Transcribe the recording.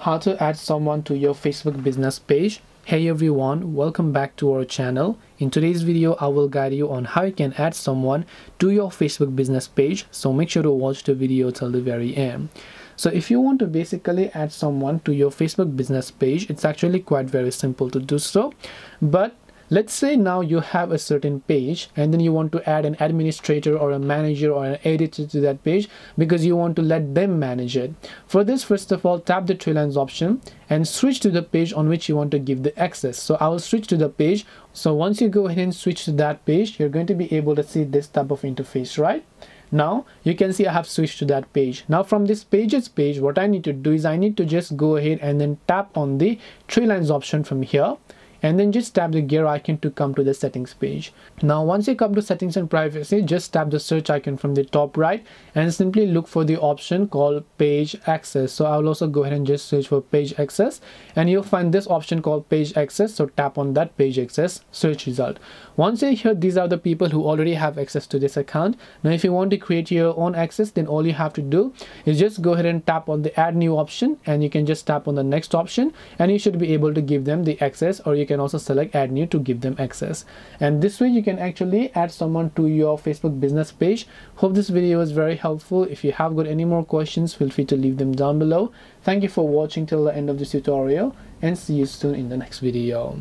How to add someone to your Facebook business page. Hey everyone, welcome back to our channel. In today's video, I will guide you on how you can add someone to your Facebook business page. So make sure to watch the video till the very end. So if you want to basically add someone to your Facebook business page, it's actually quite very simple to do so. But let's say now you have a certain page and then you want to add an administrator or a manager or an editor to that page because you want to let them manage it. For this, first of all, tap the three lines option and switch to the page on which you want to give the access. So I will switch to the page. So once you go ahead and switch to that page, you're going to be able to see this type of interface, right? Now you can see I have switched to that page. Now from this pages page, what I need to do is I need to just go ahead and then tap on the three lines option from here, and then just tap the gear icon to come to the settings page. Now once you come to settings and privacy, just tap the search icon from the top right and simply look for the option called page access. So I will also go ahead and just search for page access and you'll find this option called page access. So tap on that page access search result. Once you're here, these are the people who already have access to this account. Now if you want to create your own access, then all you have to do is just go ahead and tap on the add new option, and you can just tap on the next option and you should be able to give them the access, or you can also select add new to give them access. And this way you can actually add someone to your Facebook business page. Hope this video was very helpful. If you have got any more questions, feel free to leave them down below. Thank you for watching till the end of this tutorial and see you soon in the next video.